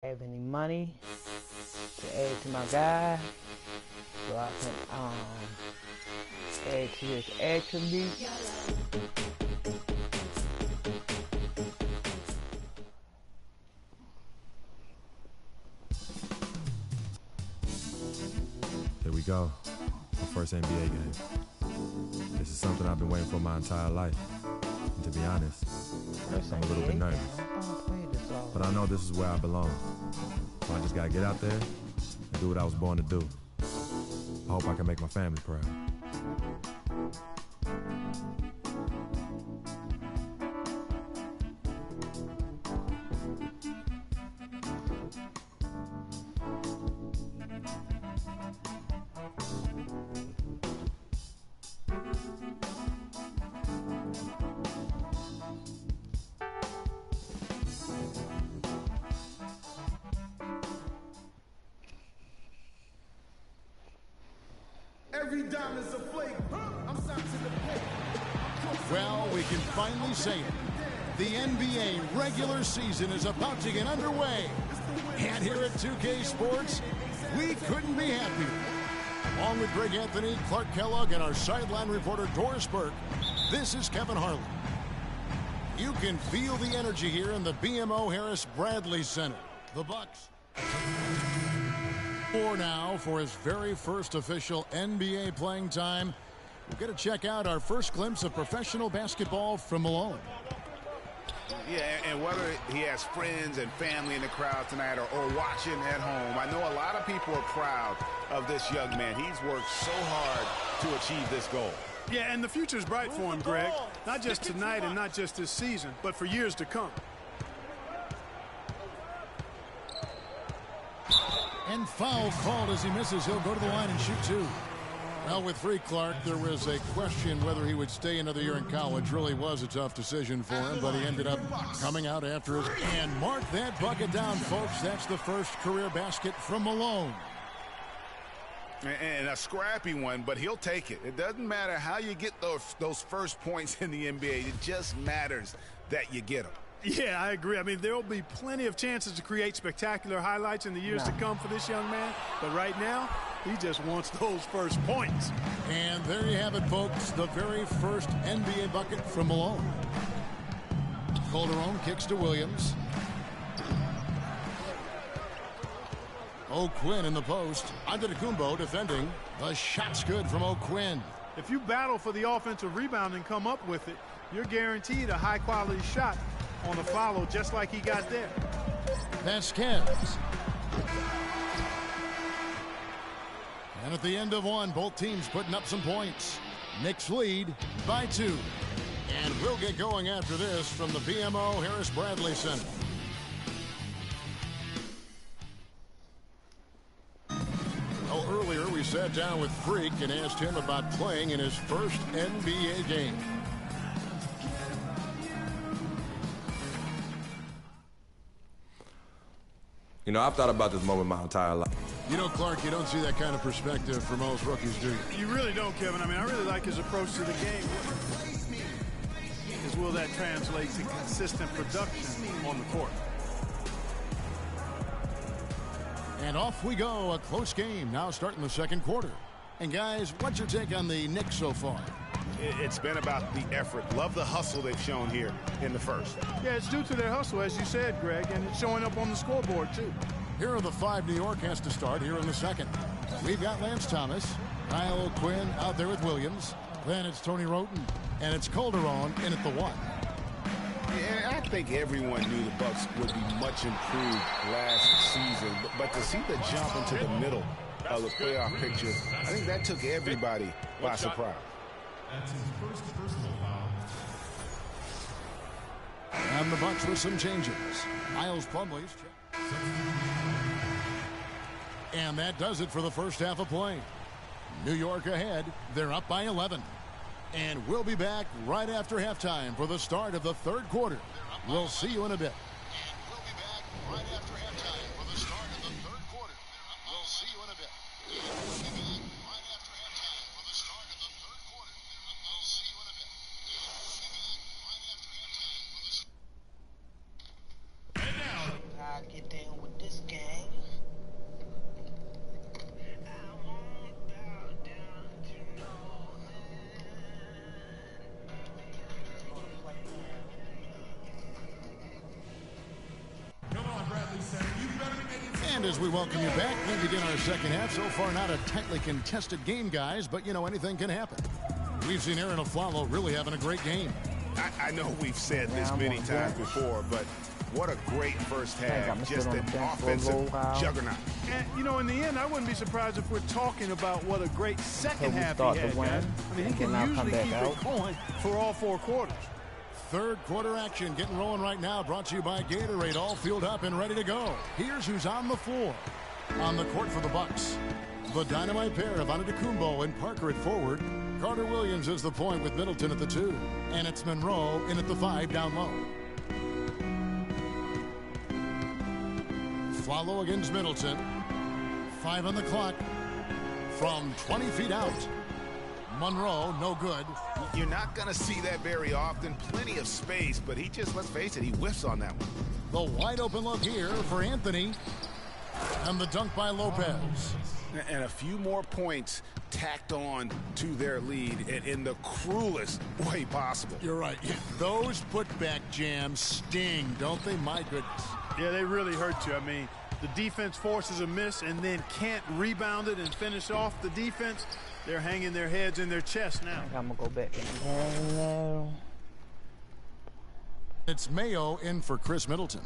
Have any money to add to my guy so I can add to his attributes. Here we go. My first NBA game. This is something I've been waiting for my entire life. And to be honest, I'm a little bit nervous. But I know this is where I belong. So I just gotta get out there and do what I was born to do. I hope I can make my family proud. Every dime is a flake. I'm signed to the plate. Well, we can finally say it. The NBA regular season is about to get underway. And here at 2K Sports, we couldn't be happier. Along with Greg Anthony, Clark Kellogg, and our sideline reporter Doris Burke, this is Kevin Harlan. You can feel the energy here in the BMO Harris Bradley Center. The Bucks. Now for his very first official NBA playing time. We're going to check out our first glimpse of professional basketball from Malone. Yeah, and whether he has friends and family in the crowd tonight or watching at home, I know a lot of people are proud of this young man. He's worked so hard to achieve this goal. Yeah, and the future's bright for him, Greg. Not just tonight and not just this season, but for years to come. And foul called as he misses. He'll go to the line and shoot two. Well, with free Clark, there was a question whether he would stay another year in college. Really was a tough decision for him, but he ended up coming out after his... And mark that bucket down, folks. That's the first career basket from Malone. And a scrappy one, but he'll take it. It doesn't matter how you get those first points in the NBA. It just matters that you get them. Yeah, I agree. I mean, there will be plenty of chances to create spectacular highlights in the years to come for this young man. But right now, he just wants those first points. And there you have it, folks. The very first NBA bucket from Malone. Calderon kicks to Williams. O'Quinn in the post. Antetokounmpo defending. The shot's good from O'Quinn. If you battle for the offensive rebound and come up with it, you're guaranteed a high-quality shot on the follow, just like he got there. Vasquez. And at the end of one, both teams putting up some points. Knicks lead by 2. And we'll get going after this from the BMO Harris Bradley Center. Well, earlier we sat down with Freak and asked him about playing in his first NBA game. You know, I've thought about this moment my entire life. You know, Clark, you don't see that kind of perspective for most rookies, do you? You really don't, Kevin. I mean, I really like his approach to the game. Is will that translate to consistent production on the court? And off we go, a close game now starting the second quarter. And guys, what's your take on the Knicks so far? It's been about the effort. Love the hustle they've shown here in the first. Yeah, it's due to their hustle, as you said, Greg, and it's showing up on the scoreboard, too. Here are the 5 New York has to start here in the second. We've got Lance Thomas, Kyle O'Quinn out there with Williams. Then it's Tony Roten, and it's Calderon in at the 1. Yeah, I think everyone knew the Bucks would be much improved last season, but to see the jump into the middle of the playoff picture, I think that took everybody by surprise. That's his first personal foul. And the Bucks with some changes. Miles Plumlee's check. And that does it for the first half of play. New York ahead. They're up by 11. And we'll be back right after halftime for the start of the third quarter. We'll see you in a bit. And we'll be back right after halftime for the start of the third quarter. We'll see you in a bit. And we'll be back right after halftime for the start of the third quarter. We'll see you in a bit. And we'll be back right after halftime for the... And now, I get down with this And as we welcome you back, we begin our second half. So far, not a tightly contested game, guys, but, you know, anything can happen. We've seen Aaron Aflalo really having a great game. I know we've said this many times before, but what a great first half. Just an offensive juggernaut. And, you know, in the end, I wouldn't be surprised if we're talking about what a great second half he had, guys. I mean, he can usually keep it going for all 4 quarters. Third quarter action getting rolling right now, brought to you by Gatorade, all fueled up and ready to go. Here's who's on the floor. On the court for the Bucks, the dynamite pair of Antetokounmpo and Parker at forward. Carter Williams is the point with Middleton at the 2. And it's Monroe in at the 5 down low. Aflalo against Middleton. 5 on the clock. From 20 feet out. Monroe, no good. You're not going to see that very often. Plenty of space, but he just, let's face it, he whiffs on that one. The wide open look here for Anthony. And the dunk by Lopez. And a few more points tacked on to their lead in the cruelest way possible. You're right. Those putback jams sting, don't they? My goodness. Yeah, they really hurt you. I mean, the defense forces a miss and then can't rebound it and finish off the defense. They're hanging their heads in their chest now. I'm going to go back. It's Mayo in for Chris Middleton.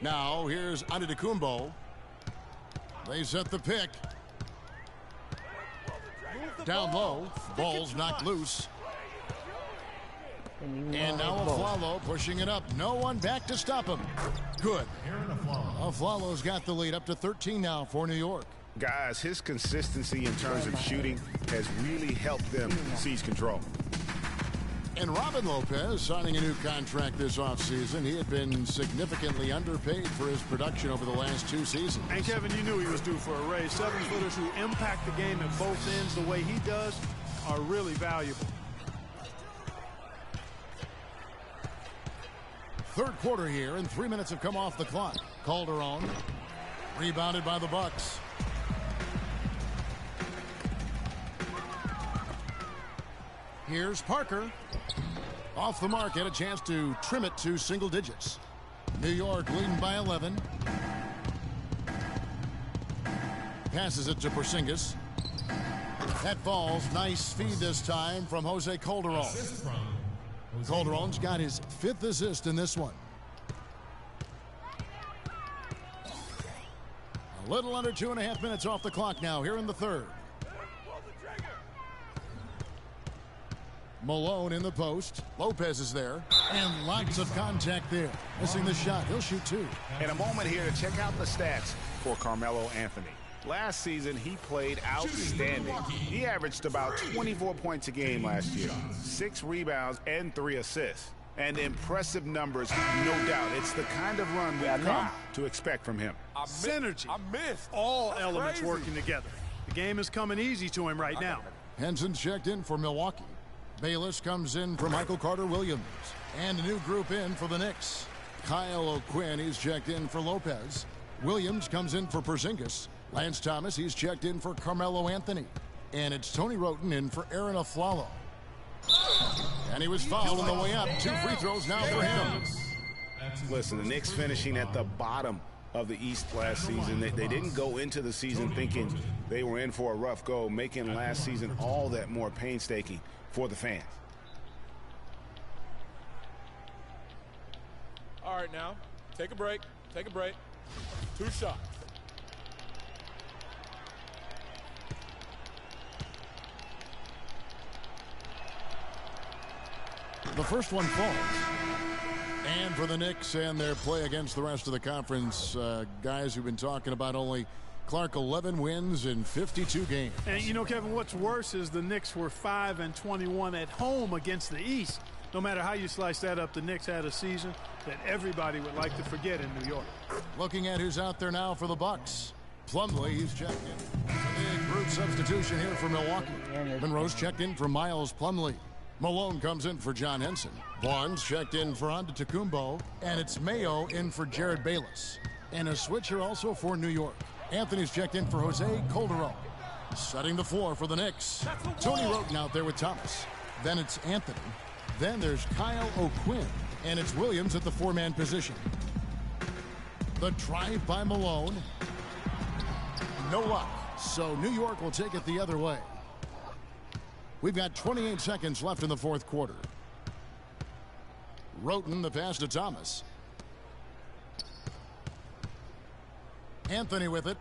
Now, here's Antetokounmpo. They set the pick. Down low. Ball's knocked loose. And now Aflalo pushing it up. No one back to stop him. Good. Aflalo's got the lead up to 13 now for New York. Guys, his consistency in terms of shooting has really helped them seize control. And Robin Lopez signing a new contract this offseason. He had been significantly underpaid for his production over the last 2 seasons. And Kevin, you knew he was due for a raise. 7-footers who impact the game at both ends the way he does are really valuable. Third quarter here, and 3 minutes have come off the clock. Calderon, rebounded by the Bucks. Here's Parker. Off the mark, had a chance to trim it to single digits. New York leading by 11. Passes it to Porzingis. That falls. Nice feed this time from Jose Calderon. Calderon's got his 5th assist in this one. A little under 2.5 minutes off the clock now here in the third. Malone in the post. Lopez is there. And lots of contact there. Missing the shot. He'll shoot 2. And a moment here to check out the stats for Carmelo Anthony. Last season, he played outstanding. He averaged about 24 points a game last year, 6 rebounds and 3 assists. And impressive numbers, no doubt. It's the kind of run we've come to expect from him. Synergy. All elements working together. The game is coming easy to him right now. Henson's checked in for Milwaukee. Bayless comes in for Michael Carter-Williams. And a new group in for the Knicks. Kyle O'Quinn, he's checked in for Lopez. Williams comes in for Porzingis. Lance Thomas, he's checked in for Carmelo Anthony. And it's Tony Roten in for Aaron Aflalo. And he was fouled on the way up. 2 free throws now for him. Listen, the Knicks finishing at the bottom of the East last season. They didn't go into the season thinking they were in for a rough go, making last season all that more painstaking for the fans. All right, now, take a break. Take a break. 2 shots. The first one falls. And for the Knicks and their play against the rest of the conference, guys who've been talking about only Clark 11 wins in 52 games. And you know, Kevin, what's worse is the Knicks were 5-21 at home against the East. No matter how you slice that up, the Knicks had a season that everybody would like to forget in New York. Looking at who's out there now for the Bucks. Plumlee, he's checked in. Big group substitution here for Milwaukee. Monroe's checked in for Miles Plumlee. Malone comes in for John Henson. Barnes checked in for Antetokounmpo. And it's Mayo in for Jared Bayless. And a switcher also for New York. Anthony's checked in for Jose Calderon. Setting the floor for the Knicks. Tony Roten out there with Thomas. Then it's Anthony. Then there's Kyle O'Quinn. And it's Williams at the 4-man position. The drive by Malone. No luck. So New York will take it the other way. We've got 28 seconds left in the fourth quarter. Roten the pass to Thomas. Anthony with it.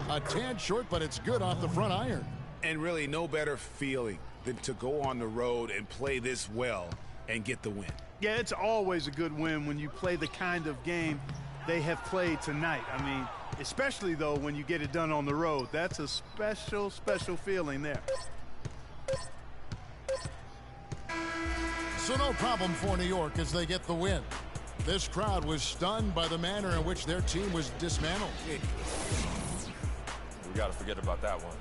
A tad short, but it's good off the front iron. And really no better feeling than to go on the road and play this well and get the win. Yeah, it's always a good win when you play the kind of game they have played tonight. I mean, especially, though, when you get it done on the road. That's a special, special feeling there. So no problem for New York as they get the win. This crowd was stunned by the manner in which their team was dismantled. We got to forget about that one.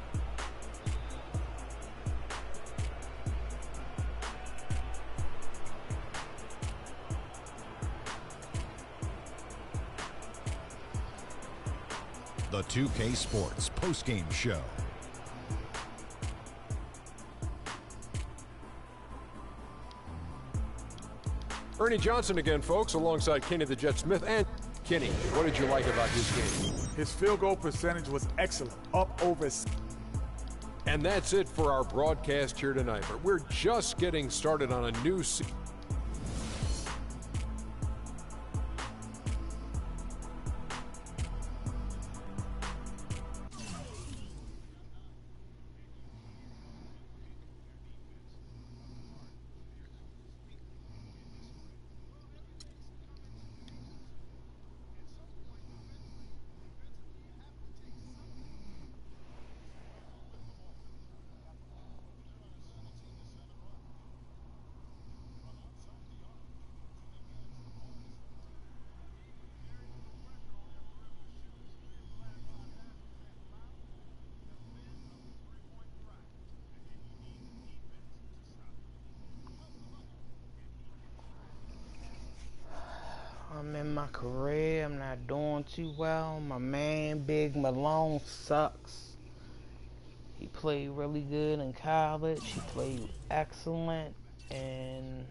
The 2K Sports postgame show. Ernie Johnson again, folks, alongside Kenny the Jet Smith. And Kenny, what did you like about his game? His field goal percentage was excellent, up over. And that's it for our broadcast here tonight. But we're just getting started on a new season. I'm in my career, I'm not doing too well. My man, Big Malone, sucks. He played really good in college. He played excellent in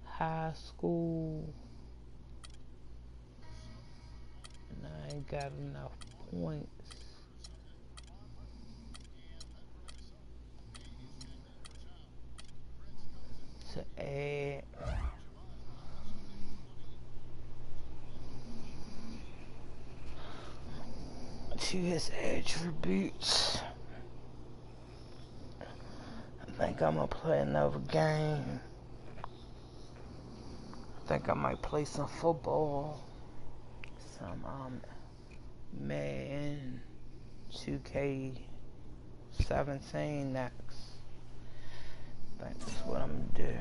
high school. And I ain't got enough points to add to his attributes. I think I'm gonna play another game. I think I might play some football, some Madden 2K17 next. I think that's what I'm gonna do.